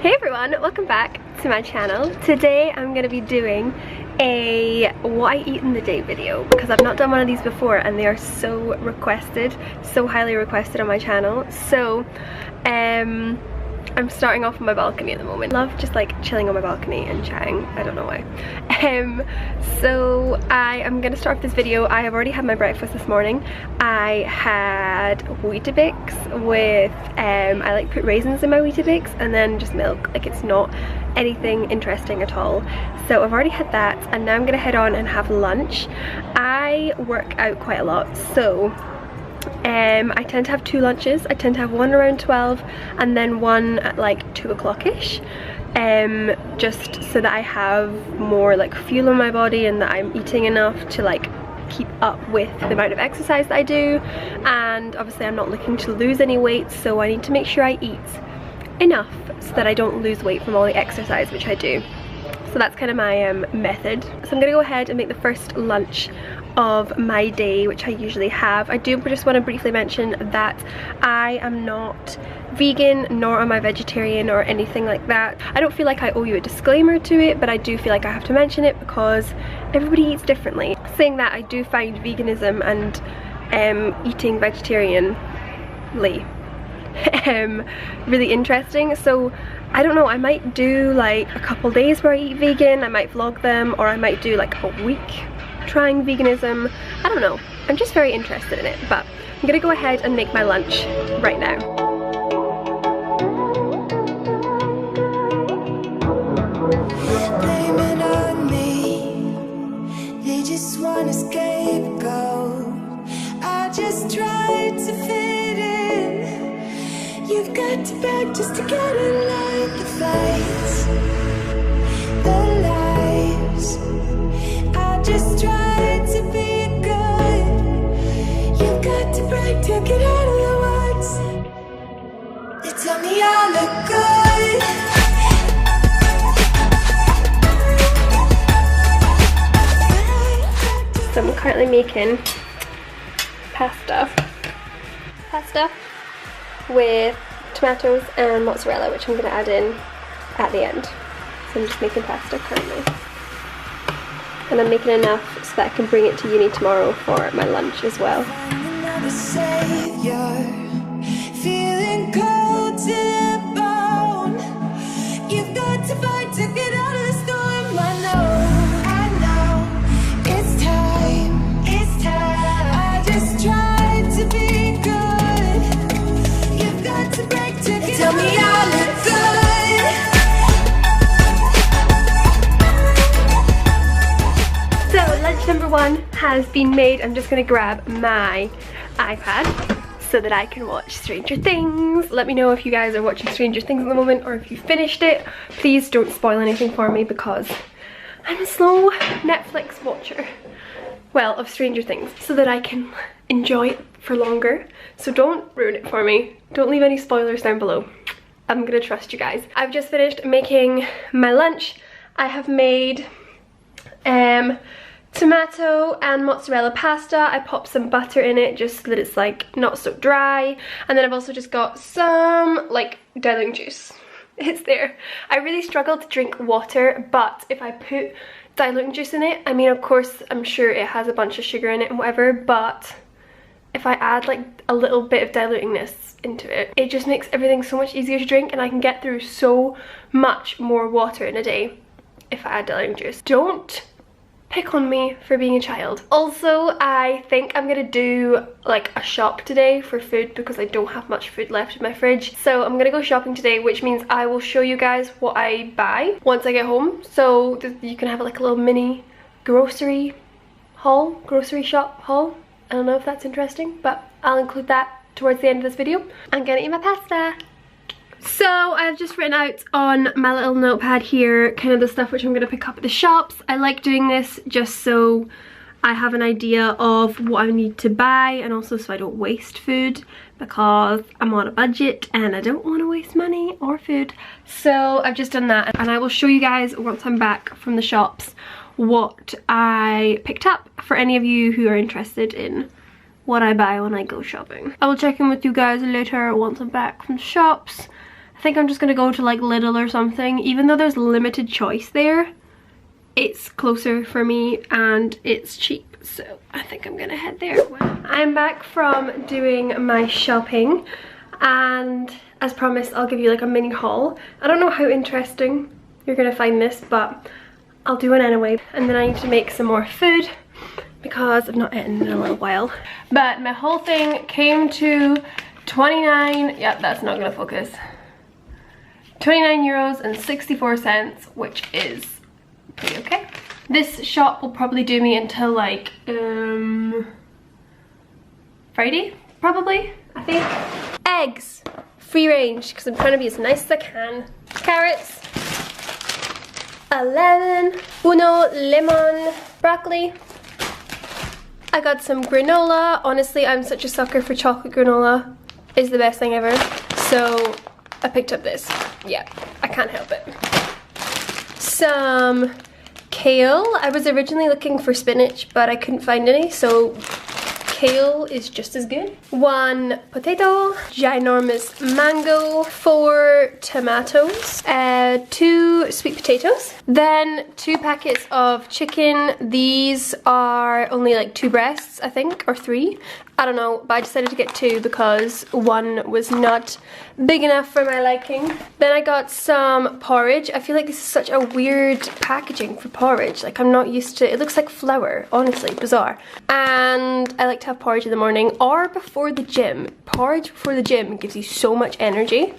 Hey everyone, welcome back to my channel. Today I'm going to be doing a what I eat in the day video because I've not done one of these before and they are so requested, so highly requested on my channel. So I'm starting off on my balcony at the moment. Love just like chilling on my balcony and chatting, I don't know why. So I am going to start off this video. I have already had my breakfast this morning. I had Weetabix with, I like put raisins in my Weetabix and then just milk. Like it's not anything interesting at all. So I've already had that and now I'm going to head on and have lunch. I work out quite a lot, so I tend to have two lunches. I tend to have one around 12 and then one at like 2 o'clock-ish, just so that I have more like fuel in my body and that I'm eating enough to like keep up with the amount of exercise that I do. And obviously I'm not looking to lose any weight, so I need to make sure I eat enough so that I don't lose weight from all the exercise, which I do. So that's kind of my method. So I'm gonna go ahead and make the first lunch of my day, which I usually have. I do just want to briefly mention that I am not vegan, nor am I vegetarian or anything like that. I don't feel like I owe you a disclaimer to it, but I do feel like I have to mention it because everybody eats differently. Saying that, I do find veganism and eating vegetarianly really interesting. So I don't know, I might do like a couple days where I eat vegan, I might vlog them, or I might do like a week trying veganism. I don't know, I'm just very interested in it. But I'm gonna go ahead and make my lunch right now. Blaming on me, they just want a scapegoat. I just tried to fit in. You've got to beg just to get in line. The fights, the lies, I just tried to be good. You've got to break to get out of the woods. They tell me I look good. So I'm currently making pasta with tomatoes and mozzarella, which I'm going to add in at the end. So I'm just making pasta currently. And I'm making enough so that I can bring it to uni tomorrow for my lunch as well. Another savior, feeling cold to the bone. You've got to fight to get out of the storm. I know, it's time. I just tried to be good. You've got to break to get tell me I look good. Lunch number one has been made. I'm just gonna grab my iPad so that I can watch Stranger Things. Let me know if you guys are watching Stranger Things at the moment or if you finished it. Please don't spoil anything for me because I'm a slow Netflix watcher. Well, of Stranger Things, so that I can enjoy it for longer. So don't ruin it for me. Don't leave any spoilers down below. I'm gonna trust you guys. I've just finished making my lunch. I have made tomato and mozzarella pasta. I popped some butter in it just so that it's like not so dry, and then I've also just got some like diluting juice. It's there. I really struggle to drink water, but if I put diluting juice in it, I mean of course I'm sure it has a bunch of sugar in it and whatever, but if I add like a little bit of dilutingness into it, it just makes everything so much easier to drink, and I can get through so much more water in a day if I add diluting juice. Don't pick on me for being a child. Also, I think I'm gonna do like a shop today for food because I don't have much food left in my fridge. So I'm gonna go shopping today, which means I will show you guys what I buy once I get home. So you can have like a little mini grocery shop haul. I don't know if that's interesting, but I'll include that towards the end of this video. I'm gonna eat my pasta. So I've just written out on my little notepad here kind of the stuff which I'm going to pick up at the shops. I like doing this just so I have an idea of what I need to buy, and also so I don't waste food because I'm on a budget and I don't want to waste money or food. So I've just done that, and I will show you guys once I'm back from the shops what I picked up for any of you who are interested in what I buy when I go shopping. I will check in with you guys later once I'm back from the shops I think I'm just gonna go to like Lidl or something. Even though there's limited choice there, it's closer for me and it's cheap. So I think I'm gonna head there. I'm back from doing my shopping, and as promised, I'll give you like a mini haul. I don't know how interesting you're gonna find this, but I'll do it anyway. And then I need to make some more food because I've not eaten in a little while. But my whole thing came to 29, yep, that's not gonna focus. 29 euros and 64 cents, which is pretty okay. This shop will probably do me until like Friday, probably, I think. Eggs, free range, because I'm trying to be as nice as I can. Carrots, 11, uno, lemon, broccoli. I got some granola. Honestly, I'm such a sucker for chocolate granola. It's the best thing ever. So I picked up this. Yeah, I can't help it. Some kale. I was originally looking for spinach, but I couldn't find any, so kale is just as good. 1 potato, ginormous mango, 4 tomatoes, 2 sweet potatoes, then 2 packets of chicken. These are only like 2 breasts, I think, or 3. I don't know, but I decided to get 2 because 1 was not big enough for my liking. Then I got some porridge. I feel like this is such a weird packaging for porridge. Like, I'm not used to it. Looks like flour, honestly, bizarre. And I like to have porridge in the morning or before the gym. Porridge before the gym gives you so much energy.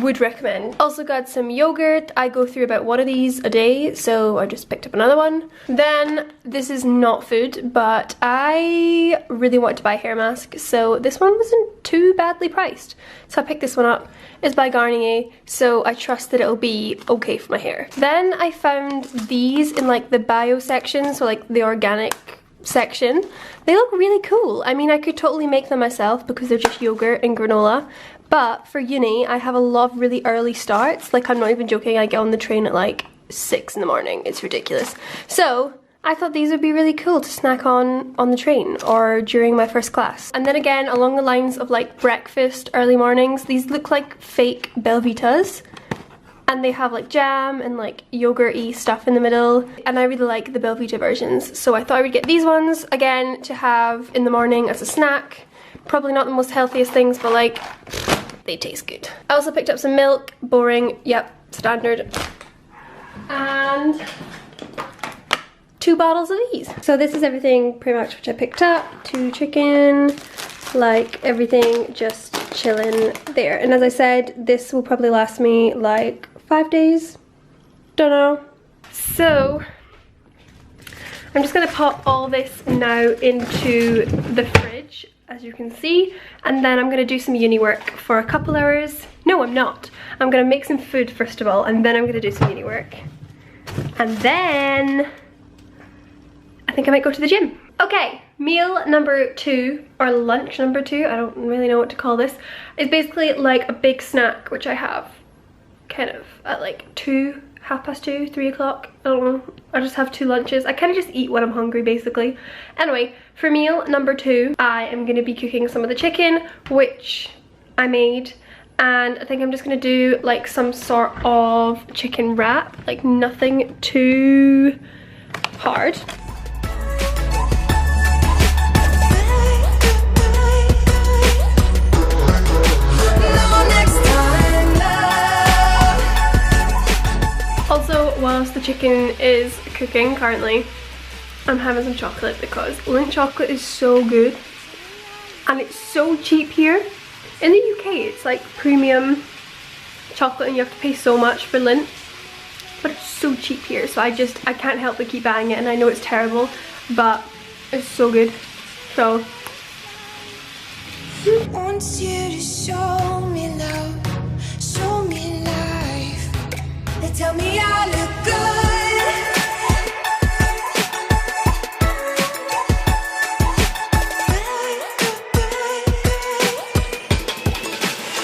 Would recommend. Also got some yogurt. I go through about 1 of these a day, so I just picked up another one. Then this is not food, but I really want to buy a hair mask, so this one wasn't too badly priced, so I picked this one up. It's by Garnier, so I trust that it'll be okay for my hair. Then I found these in like the bio section, so like the organic section. They look really cool. I mean, I could totally make them myself because they're just yogurt and granola. But for uni, I have a lot of really early starts. Like, I'm not even joking, I get on the train at like 6 in the morning. It's ridiculous. So I thought these would be really cool to snack on the train or during my first class. And then again, along the lines of like breakfast, early mornings, these look like fake Belvitas. And they have like jam and like yogurt-y stuff in the middle. And I really like the Belvita versions. So I thought I would get these ones, again, to have in the morning as a snack. Probably not the most healthiest things, but like, they taste good. I also picked up some milk, boring, yep, standard. And 2 bottles of these. So this is everything pretty much which I picked up. 2 chicken, like everything just chilling there. And as I said, this will probably last me like 5 days. Don't know. So I'm just gonna pop all this now into the fridge, as you can see, and then I'm gonna do some uni work for a couple hours. No, I'm not. I'm gonna make some food first of all, and then I'm gonna do some uni work. And then I think I might go to the gym. Okay, meal number 2, or lunch number 2, I don't really know what to call this. It's basically like a big snack, which I have kind of at like 2, 2:30, 3 o'clock. I don't know. I just have 2 lunches. I kind of just eat when I'm hungry, basically. Anyway, for meal number 2, I am going to be cooking some of the chicken, which I made. And I think I'm just going to do like some sort of chicken wrap. Like nothing too hard. Also, whilst the chicken is cooking currently, I'm having some chocolate because Lindt chocolate is so good and it's so cheap here. In the UK it's like premium chocolate and you have to pay so much for Lindt, but it's so cheap here, so I can't help but keep buying it, and I know it's terrible, but it's so good. So I want you to show me love, show me life. They tell me I look good.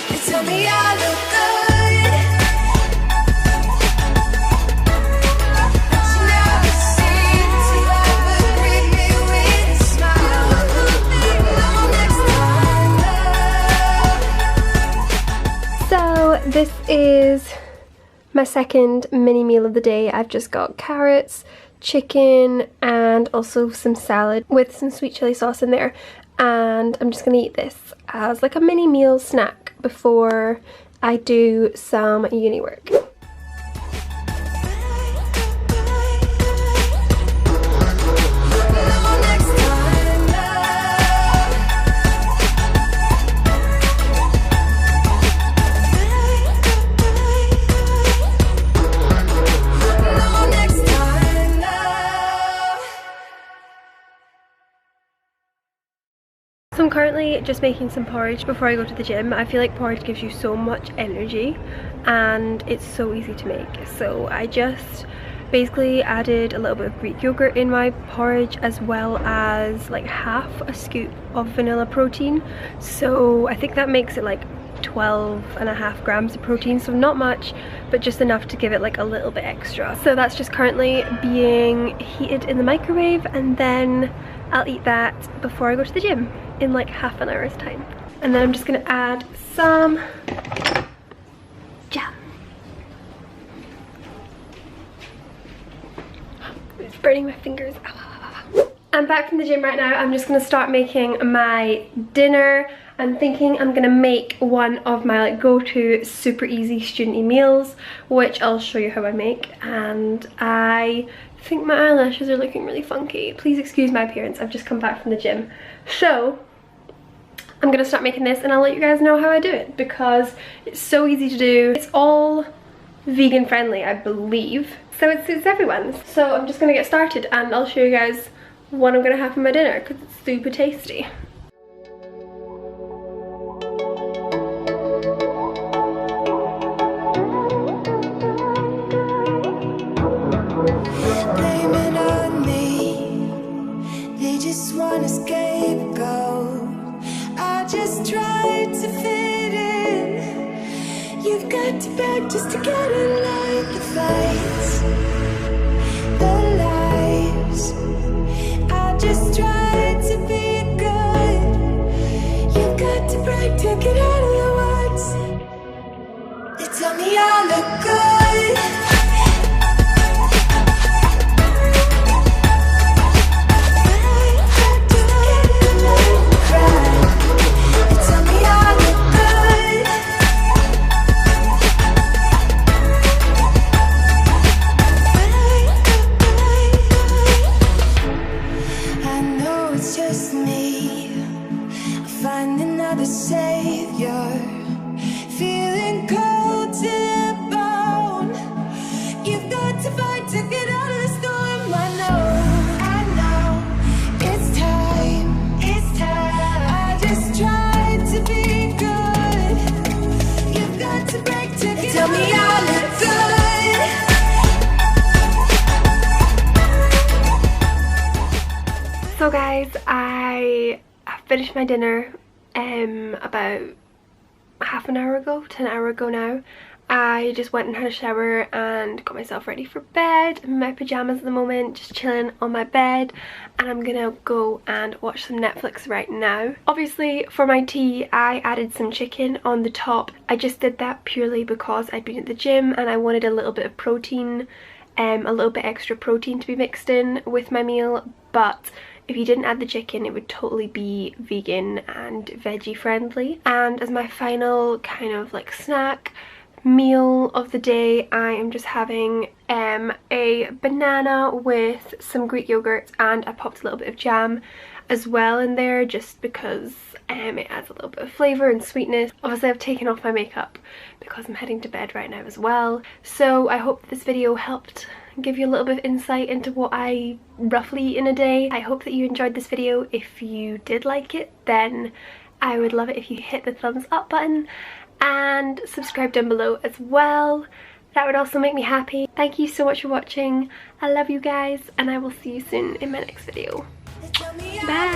They tell me I look good. But you never seem to ever greet me with a smile. No next time, love. So this my second mini meal of the day. I've just got carrots, chicken, and also some salad with some sweet chili sauce in there. And I'm just gonna eat this as like a mini meal snack before I do some uni work. So I'm currently just making some porridge before I go to the gym. I feel like porridge gives you so much energy and it's so easy to make. So I just basically added a little bit of Greek yogurt in my porridge, as well as like half a scoop of vanilla protein. So I think that makes it like 12.5 grams of protein, so not much, but just enough to give it like a little bit extra. So that's just currently being heated in the microwave, and then I'll eat that before I go to the gym in like half an hour's time. And then I'm just gonna add some jam. It's burning my fingers. I'm back from the gym right now. I'm just gonna start making my dinner. I'm thinking I'm gonna make one of my like go-to super easy student-y meals, which I'll show you how I make. And I think my eyelashes are looking really funky. Please excuse my appearance, I've just come back from the gym. So I'm gonna start making this and I'll let you guys know how I do it, because it's so easy to do. It's all vegan friendly, I believe, so it suits everyone. So I'm just gonna get started and I'll show you guys what I'm gonna have for my dinner, because it's super tasty. To beg just to get in line, the fights, the lies. I just tried to be good. You've got to break to get out of the woods. They tell me I look good. So guys, I finished my dinner about half an hour ago to an hour ago now. I just went and had a shower and got myself ready for bed. I'm in my pajamas at the moment, just chilling on my bed, and I'm gonna go and watch some Netflix right now. Obviously for my tea I added some chicken on the top. I just did that purely because I'd been at the gym and I wanted a little bit of protein, a little bit extra protein to be mixed in with my meal. But if you didn't add the chicken, it would totally be vegan and veggie friendly. And as my final kind of like snack meal of the day, I am just having a banana with some Greek yogurt, and I popped a little bit of jam as well in there just because it adds a little bit of flavour and sweetness. Obviously I've taken off my makeup because I'm heading to bed right now as well. So I hope this video helped give you a little bit of insight into what I roughly eat in a day. I hope that you enjoyed this video. If you did like it, then I would love it if you hit the thumbs up button and subscribe down below as well. That would also make me happy. Thank you so much for watching. I love you guys, and I will see you soon in my next video. Bye!